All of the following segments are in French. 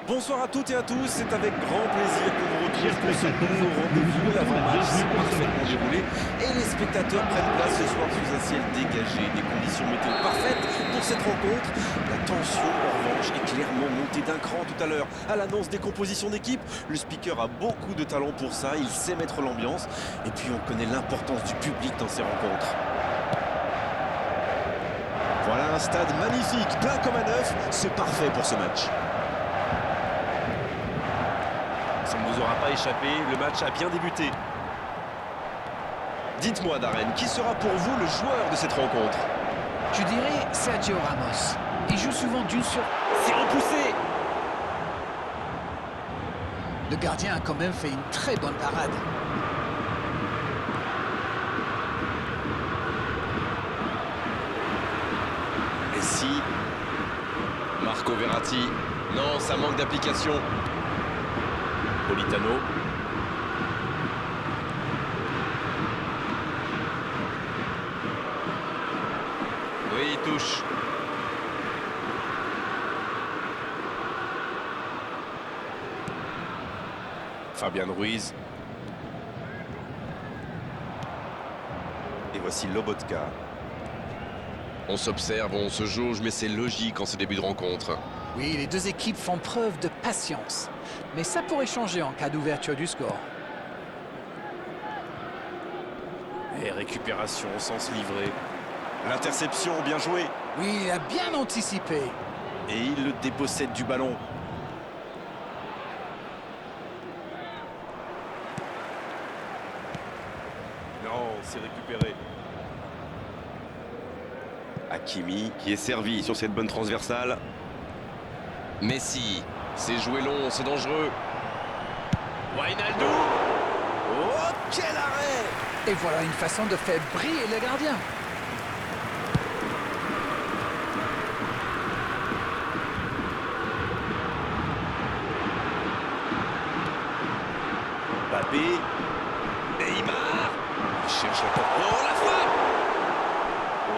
Bonsoir à toutes et à tous, c'est avec grand plaisir que vous retrouve pour ce nouveau rendez-vous. L'avant-match s'est parfaitement déroulé et les spectateurs prennent place ce soir sous un ciel dégagé. Des conditions météo parfaites pour cette rencontre. La tension, en revanche, est clairement montée d'un cran tout à l'heure. À l'annonce des compositions d'équipe, le speaker a beaucoup de talent pour ça, il sait mettre l'ambiance. Et puis on connaît l'importance du public dans ces rencontres. Voilà un stade magnifique, plein comme à neuf, c'est parfait pour ce match. Ça ne vous aura pas échappé, le match a bien débuté. Dites-moi Darren, qui sera pour vous le joueur de cette rencontre? Je dirais Sergio Ramos. Il joue souvent d'une sur... C'est repoussé. Le gardien a quand même fait une très bonne parade. Messi. Marco Verratti. Non, ça manque d'application. Politano. Oui, il touche. Fabian Ruiz. Et voici Lobotka. On s'observe, on se jauge, mais c'est logique en ce début de rencontre. Oui, les deux équipes font preuve de patience. Mais ça pourrait changer en cas d'ouverture du score. Et récupération au sens livré. L'interception, bien joué. Oui, il a bien anticipé. Et il le dépossède du ballon. Non, c'est récupéré. Hakimi qui est servi sur cette bonne transversale. Messi, c'est joué long, c'est dangereux. Wijnaldum. Oh, quel arrêt! Et voilà une façon de faire briller le gardien. Mbappé. Neymar. Il cherche la tête. Oh, la frappe!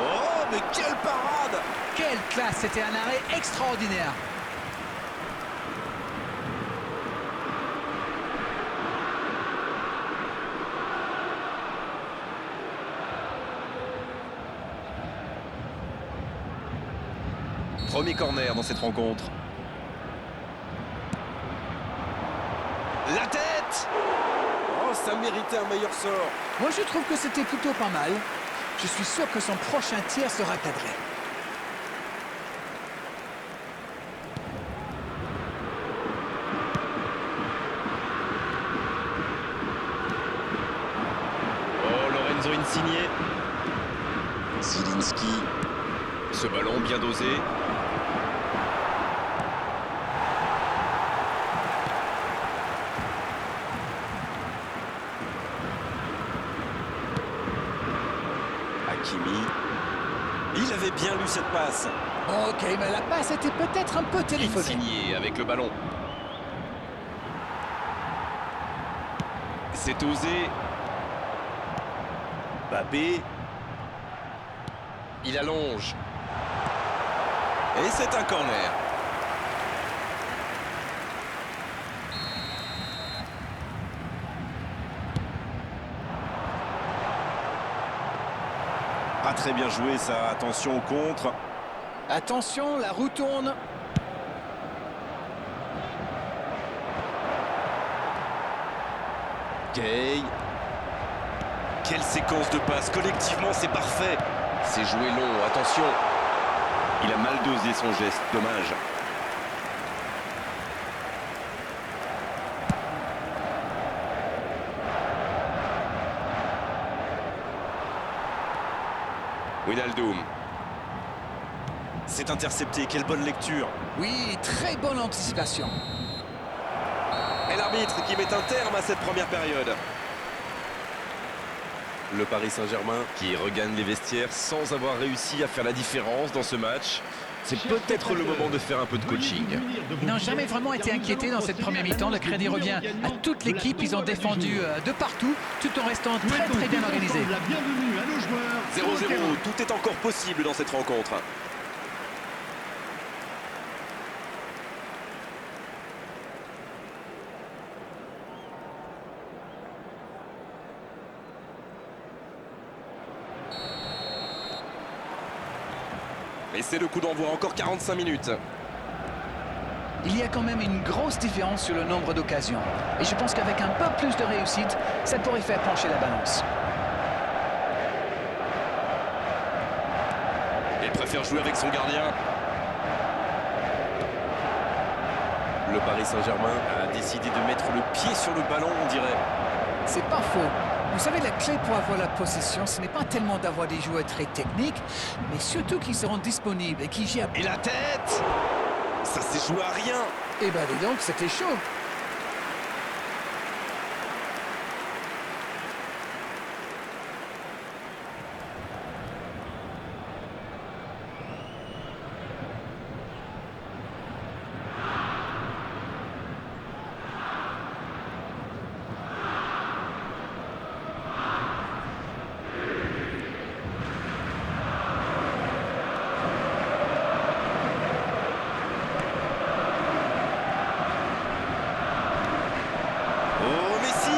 Oh, mais quelle parade! Quelle classe, c'était un arrêt extraordinaire. Premier corner dans cette rencontre. La tête! Oh, ça méritait un meilleur sort. Moi, je trouve que c'était plutôt pas mal. Je suis sûr que son prochain tir sera cadré. Oh, Lorenzo Insigne. Zielinski. Ce ballon bien dosé. Hakimi. Il avait bien lu cette passe. Ok, mais la passe était peut-être un peu téléphonée. Insigne avec le ballon. C'est osé. Mbappé. Il allonge. Et c'est un corner. Pas très bien joué ça. Attention au contre. Attention, la roue tourne. Gay. Quelle séquence de passes. Collectivement, c'est parfait. C'est joué long. Attention. Il a mal dosé son geste. Dommage. Wijnaldum. C'est intercepté. Quelle bonne lecture. Oui, très bonne anticipation. Et l'arbitre qui met un terme à cette première période. Le Paris Saint-Germain qui regagne les vestiaires sans avoir réussi à faire la différence dans ce match. C'est peut-être le moment de faire un peu de coaching. Ils n'ont jamais vraiment été inquiétés dans cette première mi-temps. Le crédit revient à toute l'équipe. Ils ont défendu de partout, tout en restant très très bien organisés. 0-0, tout est encore possible dans cette rencontre. Et c'est le coup d'envoi, encore 45 minutes. Il y a quand même une grosse différence sur le nombre d'occasions. Et je pense qu'avec un peu plus de réussite, ça pourrait faire pencher la balance. Il préfère jouer avec son gardien. Le Paris Saint-Germain a décidé de mettre le pied sur le ballon, on dirait. C'est pas faux. Vous savez, la clé pour avoir la possession, ce n'est pas tellement d'avoir des joueurs très techniques, mais surtout qui seront disponibles et qui gèrent... Et la tête! Ça s'est joué à rien. Eh ben dis donc, c'était chaud. Oh, Messi!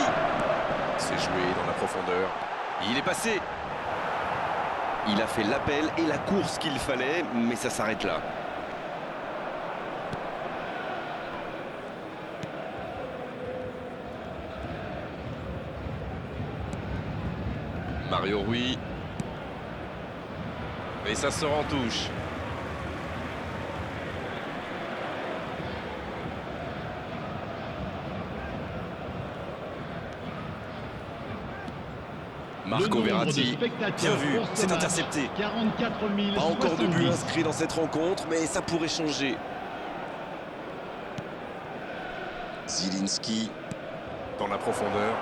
C'est joué dans la profondeur. Il est passé. Il a fait l'appel et la course qu'il fallait, mais ça s'arrête là. Mario Rui. Et ça sort en touche. Marco Verratti, bien vu, c'est intercepté. 44 000. Pas encore de but inscrit dans cette rencontre, mais ça pourrait changer. Zielinski dans la profondeur.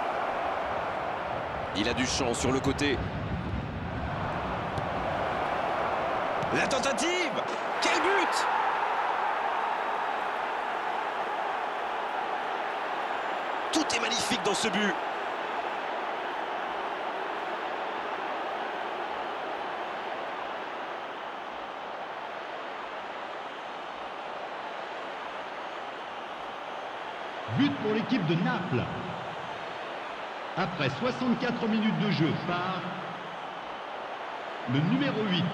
Il a du champ sur le côté. La tentative! Quel but! Tout est magnifique dans ce but. But pour l'équipe de Naples. Après 64 minutes de jeu par le numéro 8.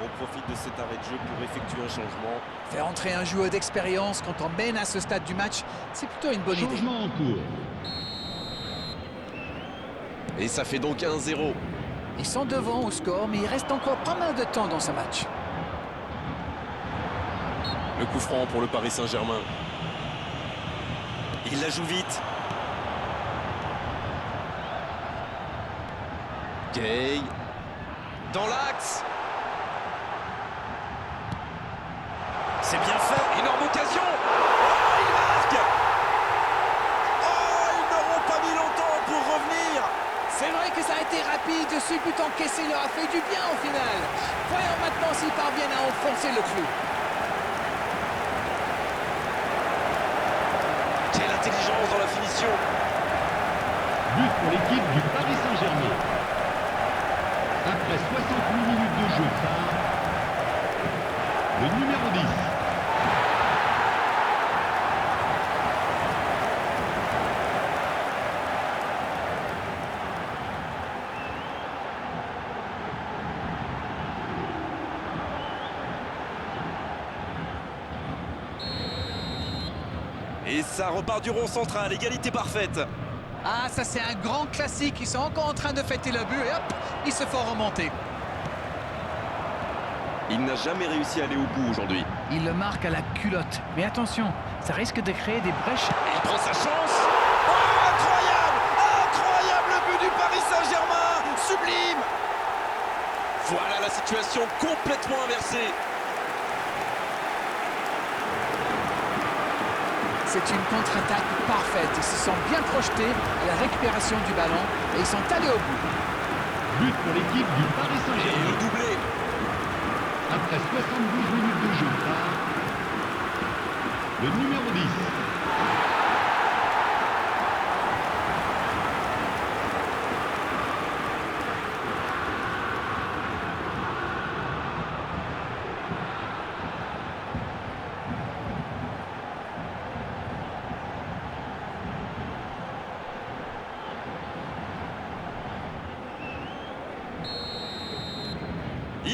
On profite de cet arrêt de jeu pour effectuer un changement. Faire entrer un joueur d'expérience quand on mène à ce stade du match, c'est plutôt une bonne idée. Changement en cours. Et ça fait donc 1-0. Ils sont devant au score, mais il reste encore pas mal de temps dans ce match. Le coup franc pour le Paris Saint-Germain. Il la joue vite. Gay. Dans l'axe. C'est bien fait. Énorme occasion. Oh, il marque. Oh, ils n'auront pas mis longtemps pour revenir. C'est vrai que ça a été rapide, ce but encaissé leur a fait du bien au final. Voyons maintenant s'ils parviennent à enfoncer le clou. Quelle intelligence dans la finition. But pour l'équipe du Paris Saint-Germain. Après 68 minutes de jeu par le numéro 10. Et ça repart du rond central, égalité parfaite. Ah, ça c'est un grand classique, ils sont encore en train de fêter le but et hop, ils se font remonter. Il n'a jamais réussi à aller au bout aujourd'hui. Il le marque à la culotte, mais attention, ça risque de créer des brèches. Il prend sa chance. Oh, incroyable! Incroyable le but du Paris Saint-Germain! Sublime! Voilà la situation complètement inversée. C'est une contre-attaque parfaite, ils se sont bien projetés à la récupération du ballon et ils sont allés au bout. But pour l'équipe du Paris Et Saint-Germain. le doublé. Après 72 minutes de jeu par le numéro 10.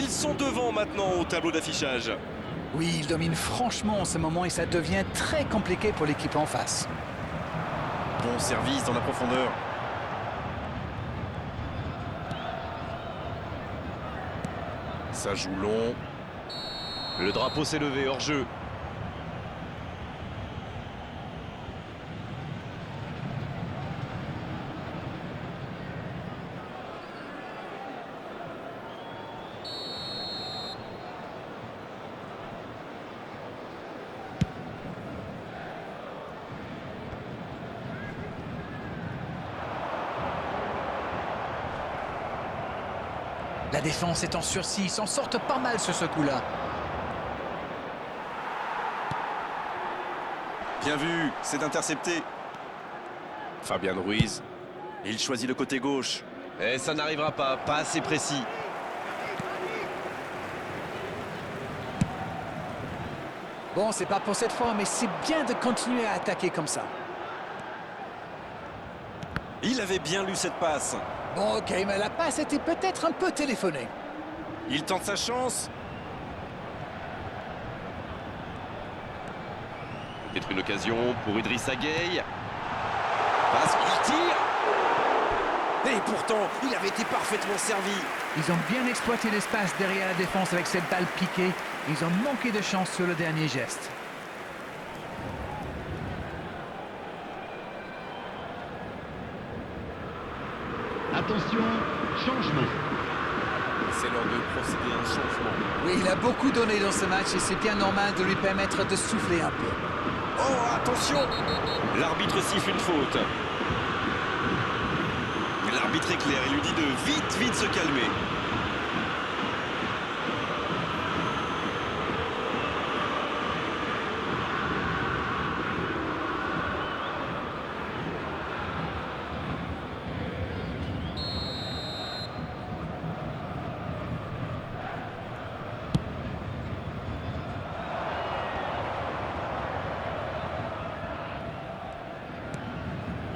Ils sont devant maintenant au tableau d'affichage. Oui, il domine franchement en ce moment et ça devient très compliqué pour l'équipe en face. Bon service dans la profondeur. Ça joue long. Le drapeau s'est levé hors jeu. La défense est en sursis, ils s'en sortent pas mal sur ce coup-là. Bien vu, c'est intercepté. Fabian Ruiz. Il choisit le côté gauche. Et ça n'arrivera pas assez précis. Bon, c'est pas pour cette fois, mais c'est bien de continuer à attaquer comme ça. Il avait bien lu cette passe. Bon, ok, mais la passe était peut-être un peu téléphonée. Il tente sa chance. Peut-être une occasion pour Idrissa Gueye. Passe, il tire. Et pourtant, il avait été parfaitement servi. Ils ont bien exploité l'espace derrière la défense avec cette balle piquée. Ils ont manqué de chance sur le dernier geste. Attention, changement. C'est l'heure de procéder à un changement. Oui, il a beaucoup donné dans ce match et c'est bien normal de lui permettre de souffler un peu. Oh, attention! L'arbitre siffle une faute. L'arbitre est clair, il lui dit de vite se calmer.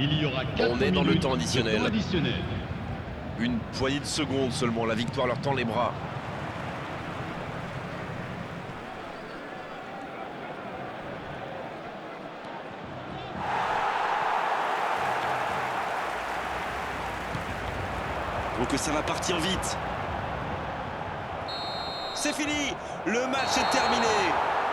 Il y aura 4 On est dans le minutes temps de additionnel. temps additionnel. Une poignée de secondes seulement, la victoire leur tend les bras. Oh, que ça va partir vite. C'est fini, le match est terminé.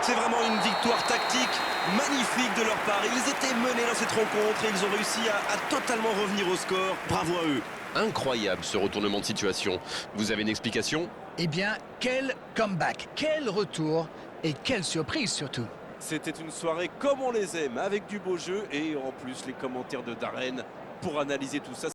C'est vraiment une victoire tactique magnifique de leur part. Ils étaient menés dans cette rencontre et ils ont réussi à totalement revenir au score. Bravo à eux. Incroyable ce retournement de situation. Vous avez une explication? Eh bien, quel comeback, quel retour et quelle surprise surtout. C'était une soirée comme on les aime, avec du beau jeu et en plus les commentaires de Darren pour analyser tout ça.